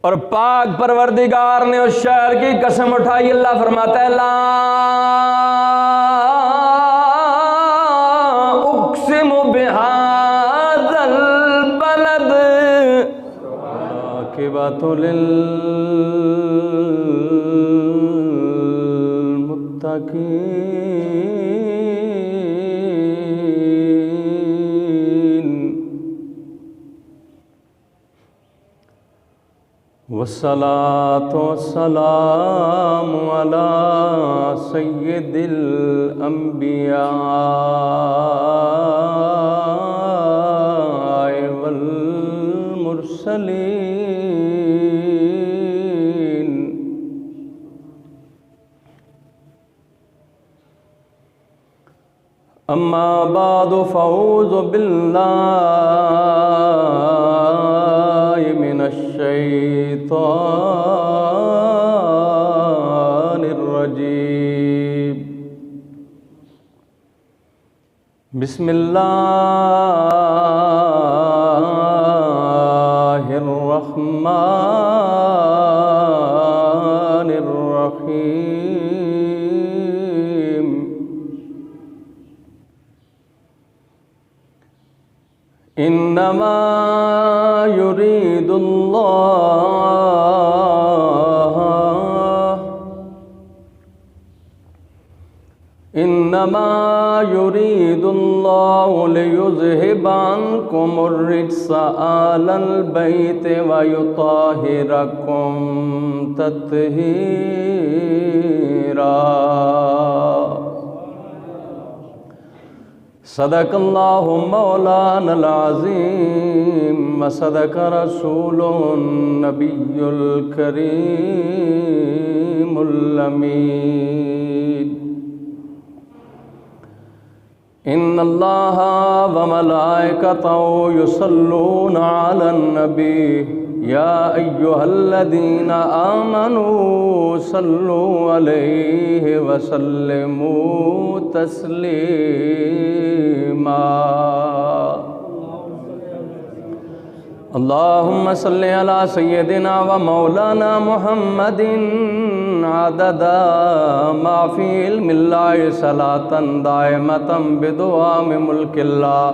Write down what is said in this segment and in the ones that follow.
और पाक परवरदिगार ने उस शहर की कसम उठाई। अल्लाह फरमाता है ला उक़्सिमु बिहाज़ल बलद आक़िबतुल मुत्तक़ीन वस्सलातु वस्सलामु अला सय्यिदिल अंबिया वल मुरसलीन। अम्मा बादु फ़ऊज़ु बिल्लाहि मिनश शैतानिर रजीम। बिस्मिल्लाहिर रहमानिर रहीम। इन्नमा युरीदुल्लाहु लियुज़हिबा अन्कुमुर रिज्सा अहलल बैति व युताहिरकुम तत्हीरा। सदक़ल्लाहु मौलानल अज़ीम व सदक़ रसूलुन नबियुल करीमुल अमीन। इन्नल्लाहा व मलाइकतहु युसल्लूना अलन नबी या अय्युहल्लज़ीना आमनू सल्लू अलैहि व सल्लिमू तस्लीमा। अल्लाहुम्मा सल्लि अला सय्यदिना व मौलाना मुहम्मदिन अददा मा फी इल्मिल्लाहि सलातन दाइमतन बिदुआमि मुल्किल्लाह।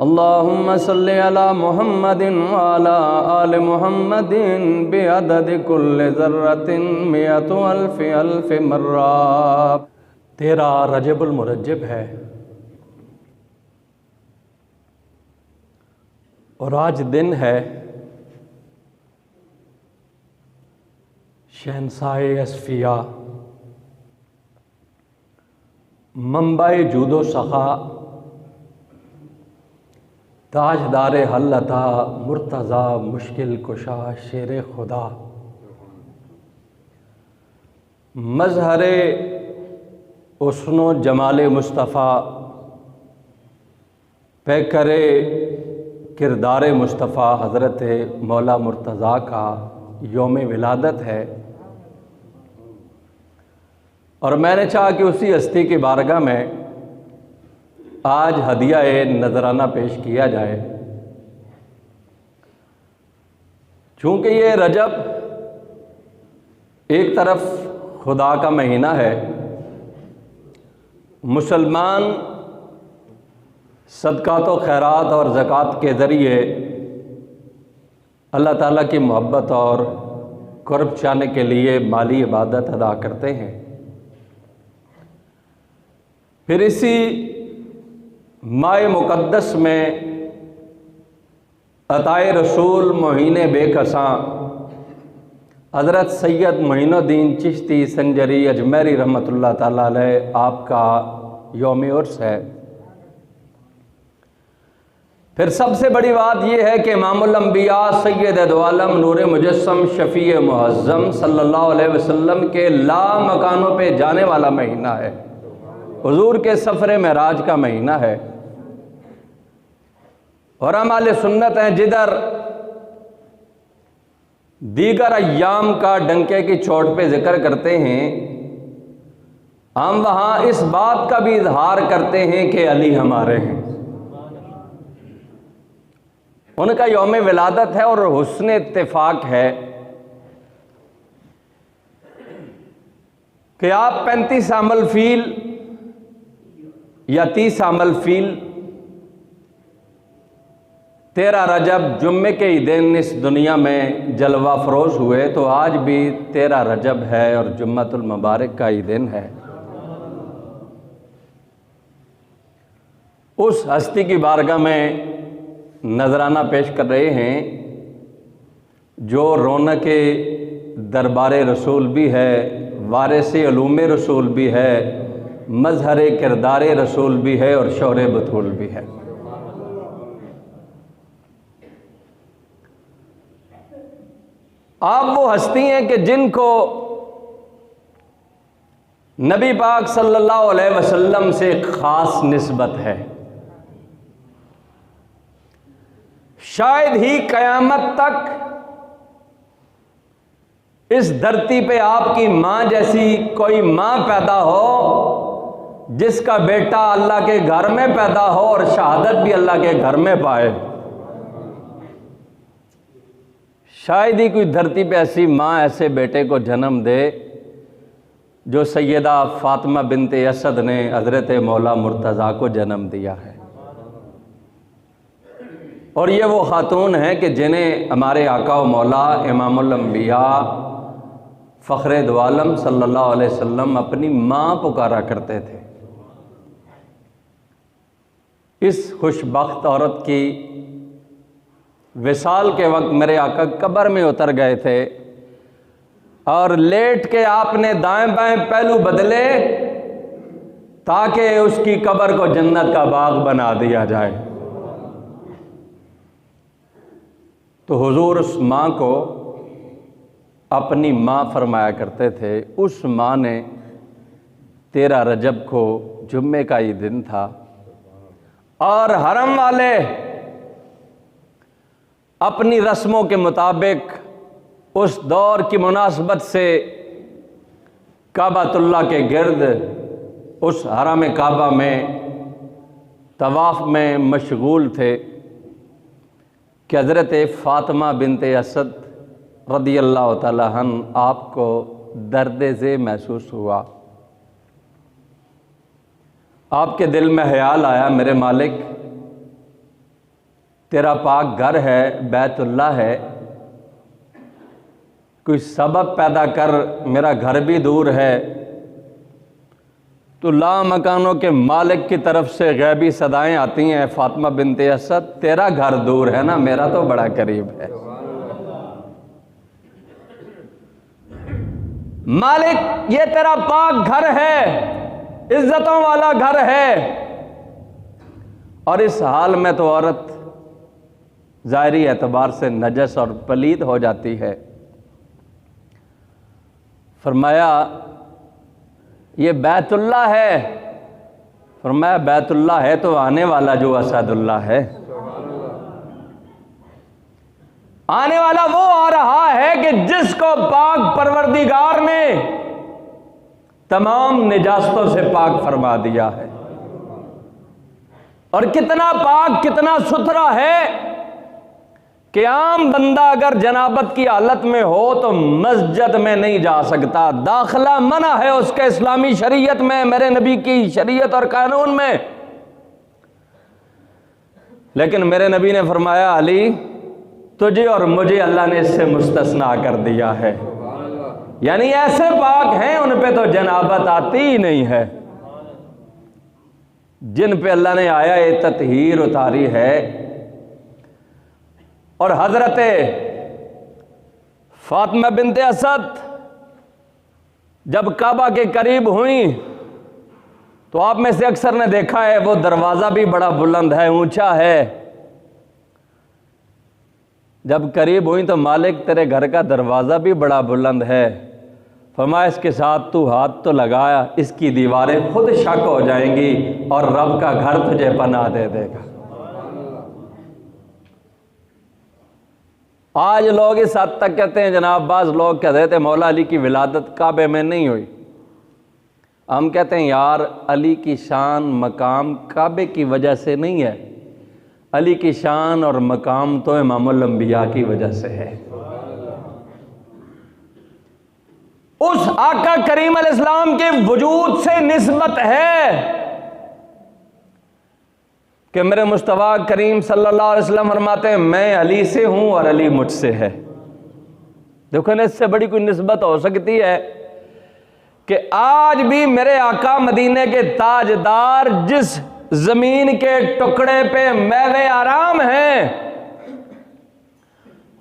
अल्लाहुम्मा सल्लि अला मुहम्मदिन व अला आलि मुहम्मदिन बिअददि कुल्लि ज़र्रतिन मिअतु अल्फ़ि अल्फ़ि मर्रा। 13 रजबुल मुरज्जब है और आज दिन है शहंशाह असफिया मंबाए जूदो सखा ताजदार हल्लता मुर्तज़ा मुश्किल कुशा शेर खुदा मजहरे उस्नो जमाले मुस्तफ़ा पैकरे किरदार मुस्तफ़ा हज़रत मौला मुर्तज़ा का योम विलादत है। और मैंने चाहा कि उसी हस्ती की बारगाह में आज हदिया नजराना पेश किया जाए। चूँकि ये रजब एक तरफ खुदा का महीना है, मुसलमान सदक़ात व खैरात और ज़कात के ज़रिए अल्लाह ताला की मोहब्बत और क़ुर्ब चाहने के लिए माली इबादत अदा करते हैं। फिर इसी माह मुक़द्दस में अताए रसूल मोहिने बेकसां हज़रत सैयद मोइनुद्दीन चिश्ती संजरी अजमेरी रहमतुल्लाह ताला अलैह आपका यौम उर्स है। फिर सबसे बड़ी बात यह है कि इमामुल अंबिया सैयद दो आलम नूर मुजस्सम शफ़ी मुअज़्ज़म सल्लल्लाहु अलैहि वसल्लम के ला मकानों पे जाने वाला महीना है। हुज़ूर के सफ़र मेराज का महीना है। और हम अहले सुन्नत हैं, जिधर दीगर अय्याम का डंके की चोट पे जिक्र करते हैं, हम वहाँ इस बात का भी इजहार करते हैं कि अली हमारे हैं। उनका यौम विलादत है और हुस्न इत्तेफाक है कि आप 35 आमल फील या 30 आमल फील 13 रजब जुम्मे के ही दिन इस दुनिया में जलवा फरोज हुए, तो आज भी 13 रजब है और जुम्मतुल मुबारक का ही दिन है। उस हस्ती की बारगाह में नजराना पेश कर रहे हैं जो रौनक दरबार रसूल भी है, वारिस उलूम रसूल भी है, मजहर किरदार रसूल भी है और शौर बतूल भी है। आप वो हस्ती हैं कि जिनको नबी पाक सल्लल्लाहु अलैहि वसल्लम से ख़ास निस्बत है। शायद ही क़यामत तक इस धरती पे आपकी माँ जैसी कोई माँ पैदा हो जिसका बेटा अल्लाह के घर में पैदा हो और शहादत भी अल्लाह के घर में पाए। शायद ही कोई धरती पे ऐसी माँ ऐसे बेटे को जन्म दे जो सैयदा फातिमा बिनते असद ने हज़रत मौला मुर्तज़ा को जन्म दिया है। और ये वो खातून हैं कि जिन्हें हमारे आका व मौला इमामुल अंबिया फ़ख्र दो आलम सल्लल्लाहु अलैहि वसल्लम अपनी माँ पुकारा करते थे। इस खुशबख्त औरत की विसाल के वक्त मेरे आका कब्र में उतर गए थे और लेट के आपने दाएं बाएं पहलू बदले ताकि उसकी कब्र को जन्नत का बाग बना दिया जाए। तो हुजूर उस माँ को अपनी माँ फरमाया करते थे। उस माँ ने 13 रजब को जुम्मे का ही दिन था और हरम वाले अपनी रस्मों के मुताबिक उस दौर की मुनासबत से काबातुल्लाह के गिर्द उस हरम काबा में तवाफ़ में मशगूल थे कि हज़रत फ़ातिमा बिनते असद रदी अल्लाह ताला अन्हा आपको दर्द से महसूस हुआ। आपके दिल में ख्याल आया, मेरे मालिक तेरा पाक घर है, बैतुल्ला है, कोई सबब पैदा कर, मेरा घर भी दूर है। तो ला मकानों के मालिक की तरफ से गैबी सदाएं आती हैं, फ़ातिमा बिनते असद तेरा घर दूर है ना, मेरा तो बड़ा करीब है। मालिक ये तेरा पाक घर है, इज्जतों वाला घर है। और इस हाल में तो औरत ज़ाहिरी एतबार से नजस और पलीद हो जाती है। फरमाया ये बैतुल्ला है। फरमाया बैतुल्ला है तो आने वाला जो असदुल्ला है, आने वाला वो आ रहा है कि जिसको पाक परवरदिगार ने तमाम निजास्तों से पाक फरमा दिया है। और कितना पाक कितना सुथरा है कि आम बंदा अगर जनाबत की हालत में हो तो मस्जिद में नहीं जा सकता, दाखिला मना है उसके इस्लामी शरीयत में, मेरे नबी की शरीयत और कानून में। लेकिन मेरे नबी ने फरमाया अली तुझे और मुझे अल्लाह ने इससे मुस्तस्ना कर दिया है। यानी ऐसे पाक हैं उन पे तो जनाबत आती ही नहीं है, जिन पे अल्लाह ने आया ये ततहीर उतारी है। और हजरत फातिमा बिनते असद जब काबा के करीब हुई तो आप में से अक्सर ने देखा है वो दरवाज़ा भी बड़ा बुलंद है, ऊंचा है। जब करीब हुई तो मालिक तेरे घर का दरवाज़ा भी बड़ा बुलंद है। फरमाया इसके साथ तू हाथ तो लगाया, इसकी दीवारें खुद शक हो जाएंगी और रब का घर तुझे पनाह दे देगा। आज लोग इस हद तक कहते हैं, जनाब बाज लोग कहते थे मौला अली की विलादत काबे में नहीं हुई। हम कहते हैं यार अली की शान मकाम काबे की वजह से नहीं है, अली की शान और मकाम तो इमामुल अंबिया की वजह से है। उस आका करीम अलैहिस्सलाम के वजूद से निस्बत है कि मेरे मुस्तफ़ा करीम सल्लल्लाहु अलैहि वसल्लम फरमाते हैं मैं अली से हूं और अली मुझसे है। देखो ना, इससे बड़ी कोई निस्बत हो सकती है कि आज भी मेरे आका मदीने के ताजदार जिस जमीन के टुकड़े पे मैवे आराम है,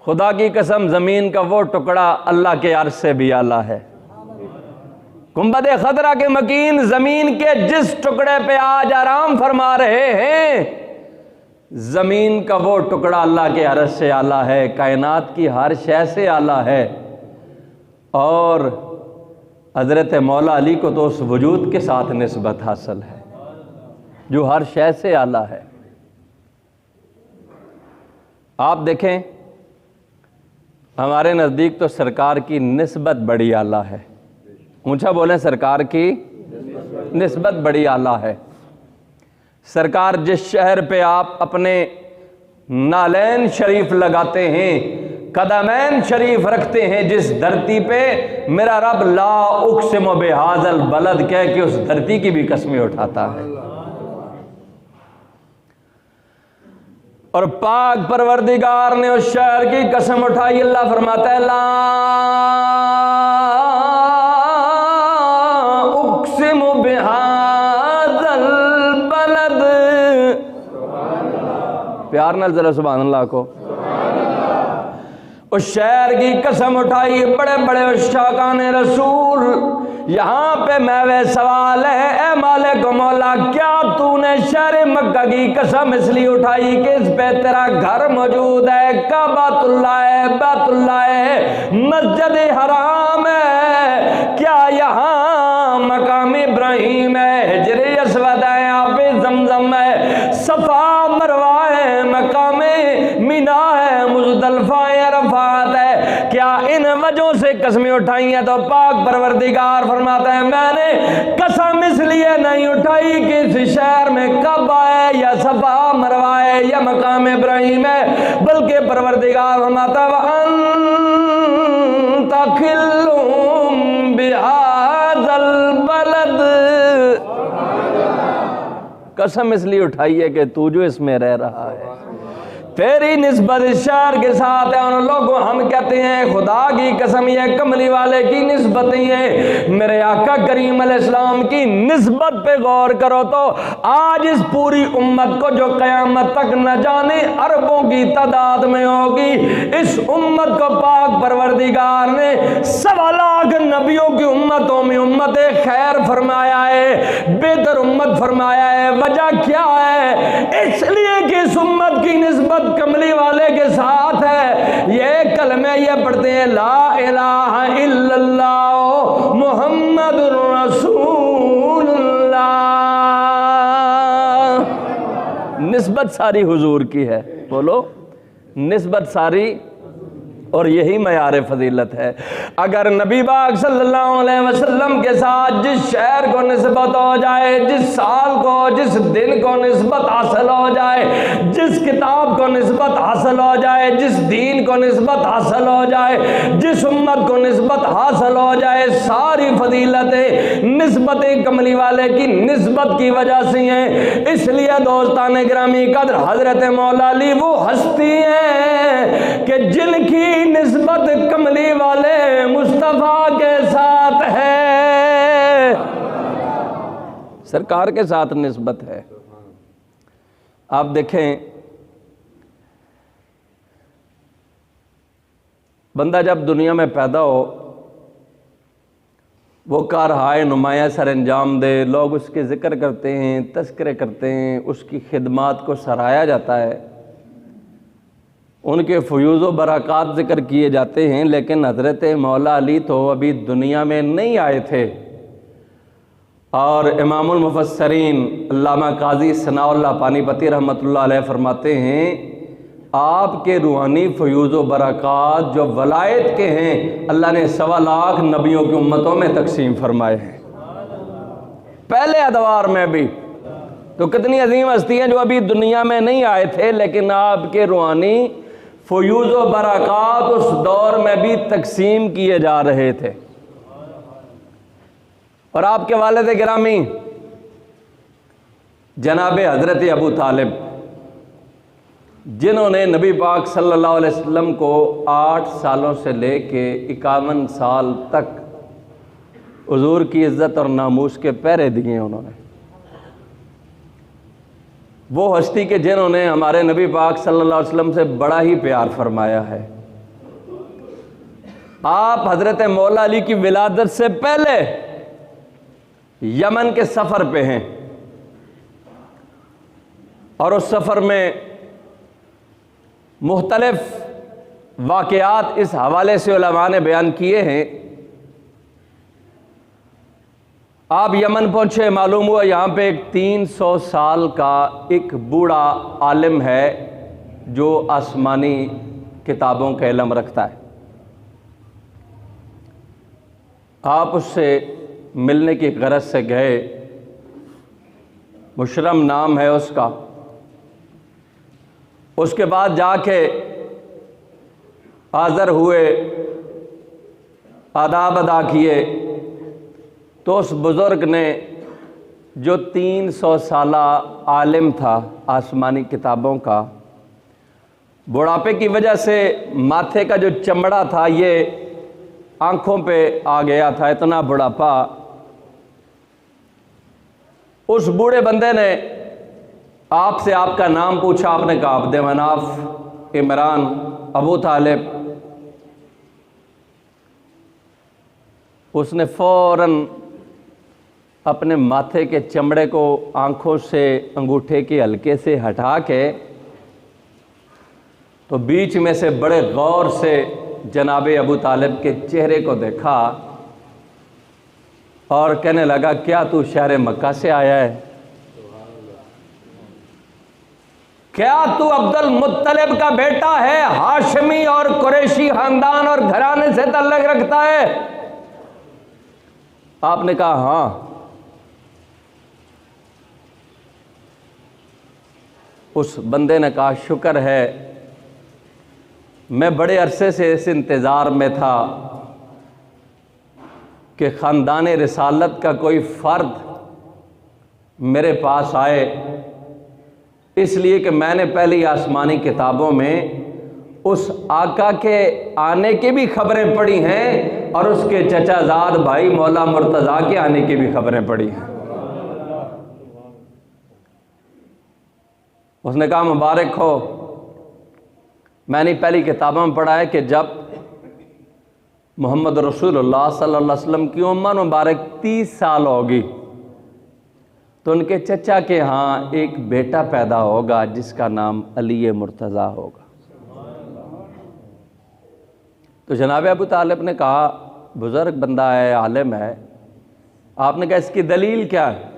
खुदा की कसम जमीन का वो टुकड़ा अल्लाह के अर्श से भी आला है। गुंबद खतरा के मकीन जमीन के जिस टुकड़े पे आज आराम फरमा रहे हैं, जमीन का वो टुकड़ा अल्लाह के अर्श से आला है, कायनात की हर शय से आला है। और हजरत मौला अली को तो उस वजूद के साथ निस्बत हासिल है जो हर शय से आला है। आप देखें, हमारे नज़दीक तो सरकार की निस्बत बड़ी आला है। ऊंचा बोलें, सरकार की निस्बत बड़ी आला है। सरकार जिस शहर पे आप अपने नालैन शरीफ लगाते हैं, कदमैन शरीफ रखते हैं, जिस धरती पे मेरा रब ला उक़सिमु बिहाज़ल बलद कह के उस धरती की भी कसमें उठाता है। और पाक परवरदिगार ने उस शहर की कसम उठाई। अल्लाह फरमाता है ला उक़सिमु बिहाज़ल बलद। प्यार नाल जरा सुभान अल्लाह को। उस शहर की कसम उठाई। बड़े बड़े उस्ताकान रसूल, यहाँ पे मैं सवाल है, ए मालिक मौला, क्या तूने शहर मक्का की कसम इसलिए उठाई कि इस पे तेरा घर मौजूद है, काबातुल्लाह है, बैतुल्लाह है, मस्जिद हराम है, क्या यहाँ मकाम इब्राहिम है, हिजर अस्वद है, यहाँ पे जमजम है, सफा मरवा है, मकाम मीना है, मुज़दलिफ़ा है, अरफ़ात है, क्या इन वजहों से कसमें उठाई हैं? तो पाक परवरदिगार फरमाता है मैंने कसम इसलिए नहीं उठाई कि इस शहर में कब्बा है या सफा मरवा है या मकाम इब्राहिम है, बल्कि परवरदिगार फरमाता है अन्ता खिल्लुम बिहाज़ल बलद। कसम इसलिए उठाई है कि तू जो इसमें रह रहा है, तेरी निस्बत इस शहर के साथ है। उन लोगों हम कहते हैं खुदा की कसम, ये कमली वाले की निस्बत ही है। मेरे आका करीम अलैहिस्सलाम की निस्बत पे गौर करो तो आज इस पूरी उम्मत को जो क़यामत तक न जाने अरबों की तादाद में होगी, इस उम्मत को पाक परवरदिगार ने 1.25 लाख नबियों की उम्मतों में उम्मत खैर फरमाया है, बेहतर उम्मत फरमाया है। वजह क्या है? इसलिए कि इस उम्मत की निस्बत कमली वाले के साथ है। ये कलमे ये पढ़ते हैं ला इलाहा इल्लल्लाह मुहम्मदुर रसूलुल्लाह। निस्बत सारी हुजूर की है। बोलो, निस्बत सारी, और यही मयार फजीलत है। अगर नबी पाक सल्लल्लाहु अलैहि वसल्लम के साथ जिस शहर को निस्बत हो जाए, जिस साल को, जिस दिन को निस्बत हासिल हो जाए, जिस किताब को निस्बत हासिल हो जाए, जिस दीन को निस्बत हासिल हो जाए, जिस उम्मत को निस्बत हासिल हो जाए, सारी फजीलतें निस्बतें कमली वाले की निस्बत की वजह से हैं। इसलिए दोस्तान गिरामी कदर, हजरत मौला अली वो हस्ती हैं कि जिनकी निस्बत कमली वाले मुस्तफा के साथ है, सरकार के साथ निस्बत है। आप देखें, बंदा जब दुनिया में पैदा हो, वो कारहाय नुमाया सर अंजाम दे, लोग उसके ज़िक्र करते हैं, तज़किरे करते हैं, उसकी खिदमात को सराहा जाता है, उनके फ़यूज़ व बरक़ात ज़िक्र किए जाते हैं। लेकिन हज़रत मौला अली तो अभी दुनिया में नहीं आए थे। और इमामुल मुफ़स्सिरीन अल्लामा काज़ी सनाउल्लाह पानीपती रहमतुल्लाह अलैह फरमाते हैं, आपके रूहानी फ़यूज़ व बरक़ात जो वलायत के हैं, अल्लाह ने 1.25 लाख नबियों की उम्मतों में तकसीम फरमाए हैं। पहले अदवार में भी तो कितनी अजीम हस्ती हैं जो अभी दुनिया में नहीं आए थे, लेकिन आपके रूहानी फयूज़ व बरक़ात उस दौर में भी तकसीम किए जा रहे थे। और आपके वालिद गिरामी जनाब हज़रत अबू तालिब, जिन्होंने नबी पाक सल्लल्लाहु अलैहि वसल्लम को 8 सालों से लेके 51 साल तक हुजूर की इज़्ज़त और नामूस के पहरे दिए, उन्होंने वो हस्ती के जिन्होंने हमारे नबी पाक सल्लल्लाहु अलैहि वसल्लम से बड़ा ही प्यार फरमाया है। आप हज़रत मौला अली की विलादत से पहले यमन के सफ़र पे हैं और उस सफ़र में मुख्तलिफ वाक़यात इस हवाले से उलमा ने बयान किए हैं। आप यमन पहुँचे, मालूम हुआ यहाँ पे एक 300 साल का एक बूढ़ा आलिम है जो आसमानी किताबों का इल्म रखता है। आप उससे मिलने की गरज से गए, मुशरम नाम है उसका। उसके बाद जाके हाज़िर हुए, आदाब अदा किए, तो उस बुज़ुर्ग ने जो 300 साला आलिम था आसमानी किताबों का, बुढ़ापे की वजह से माथे का जो चमड़ा था ये आँखों पे आ गया था, इतना बुढ़ापा। उस बूढ़े बंदे ने आपसे आपका नाम पूछा, आपने कहा अब्द मनाफ इमरान अबू तालिब। उसने फ़ौरन अपने माथे के चमड़े को आँखों से अंगूठे के हल्के से हटा के तो बीच में से बड़े गौर से जनाब अबू तालिब के चेहरे को देखा और कहने लगा, क्या तू शहर मक्का से आया है? क्या तू अब्दुल मुत्तलिब का बेटा है, हाशमी और कुरैशी खानदान और घराने से ताल्लुक़ रखता है? आपने कहा हाँ। उस बंदे ने कहा, शुक्र है, मैं बड़े अरसे से इस इंतज़ार में था कि ख़ानदान रिसालत का कोई फ़र्द मेरे पास आए, इसलिए कि मैंने पहली आसमानी किताबों में उस आका के आने की भी खबरें पढ़ी हैं और उसके चचाजाद भाई मौला मुर्तज़ा के आने की भी खबरें पढ़ी हैं। उसने कहा, मुबारक हो, मैंने पहली किताबों में पढ़ा है कि जब मोहम्मद रसूलुल्लाह सल्लल्लाहु अलैहि वसल्लम की उम्र मुबारक 30 साल होगी तो उनके चचा के यहाँ एक बेटा पैदा होगा जिसका नाम अली मुर्तज़ा होगा। तो जनाब अबू तालिब ने कहा, बुज़ुर्ग बंदा है, आलिम है। आपने कहा, इसकी दलील क्या है?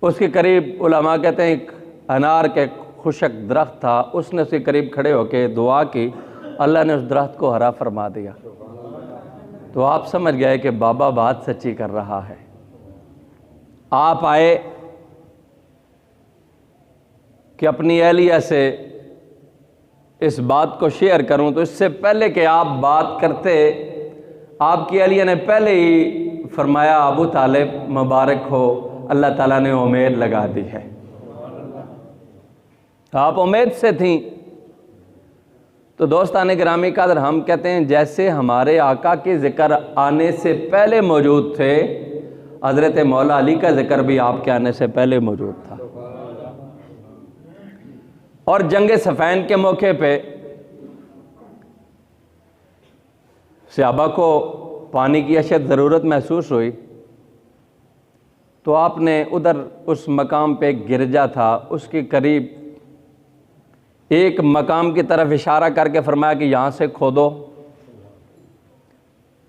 उसके करीब उलमा कहते हैं एक अनार के खुशक दरख्त था, उसने उसके करीब खड़े होकर दुआ की, अल्लाह ने उस दरख्त को हरा फरमा दिया। तो आप समझ गए कि बाबा बात सच्ची कर रहा है। आप आए कि अपनी अहलिया से इस बात को शेयर करूं, तो इससे पहले कि आप बात करते, आपकी अहलिया ने पहले ही फरमाया, अबू तालिब मुबारक हो, अल्लाह ताला ने उम्मीद लगा दी है। आप उम्मीद से थीं। तो दोस्तान गिरामी कदर, हम कहते हैं जैसे हमारे आका के ज़िक्र आने से पहले मौजूद थे, हज़रत मौला अली का ज़िक्र भी आपके आने से पहले मौजूद था। और जंग सफ़ैन के मौके पे सहाबा को पानी की अशद ज़रूरत महसूस हुई, तो आपने उधर उस मकाम पे एक गिरजा था, उसके करीब एक मकाम की तरफ इशारा करके फरमाया कि यहाँ से खोदो।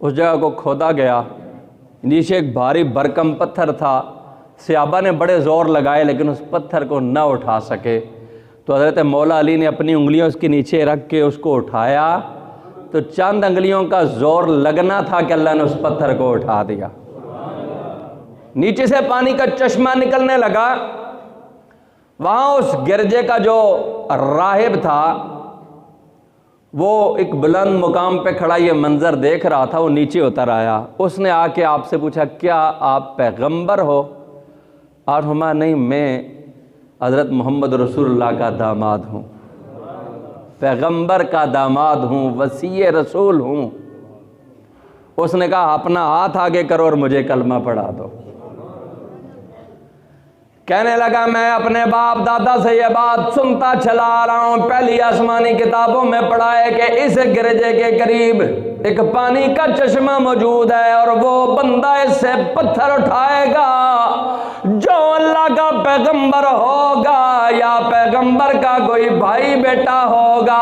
उस जगह को खोदा गया, नीचे एक भारी भरकम पत्थर था। सहाबा ने बड़े ज़ोर लगाए लेकिन उस पत्थर को न उठा सके। तो हज़रत मौला अली ने अपनी उंगलियों उसके नीचे रख के उसको उठाया, तो चंद उंगलियों का ज़ोर लगना था कि अल्लाह ने उस पत्थर को उठा दिया। नीचे से पानी का चश्मा निकलने लगा। वहां उस गिरजे का जो राहिब था वो एक बुलंद मुकाम पे खड़ा ये मंजर देख रहा था। वो नीचे उतर आया, उसने आके आपसे पूछा क्या आप पैगंबर हो? और फरमाया नहीं, मैं हज़रत मोहम्मद रसूलुल्लाह का दामाद हूँ, पैगंबर का दामाद हूँ, वसी रसूल हूँ। उसने कहा अपना हाथ आगे करो और मुझे कलमा पढ़ा दो। कहने लगा मैं अपने बाप दादा से ये बात सुनता चला आ रहा हूँ, पहली आसमानी किताबों में पढ़ा है कि इस गिरजे के करीब एक पानी का चश्मा मौजूद है और वो बंदा इससे पत्थर उठाएगा जो अल्लाह का पैगंबर होगा या पैगंबर का कोई भाई बेटा होगा।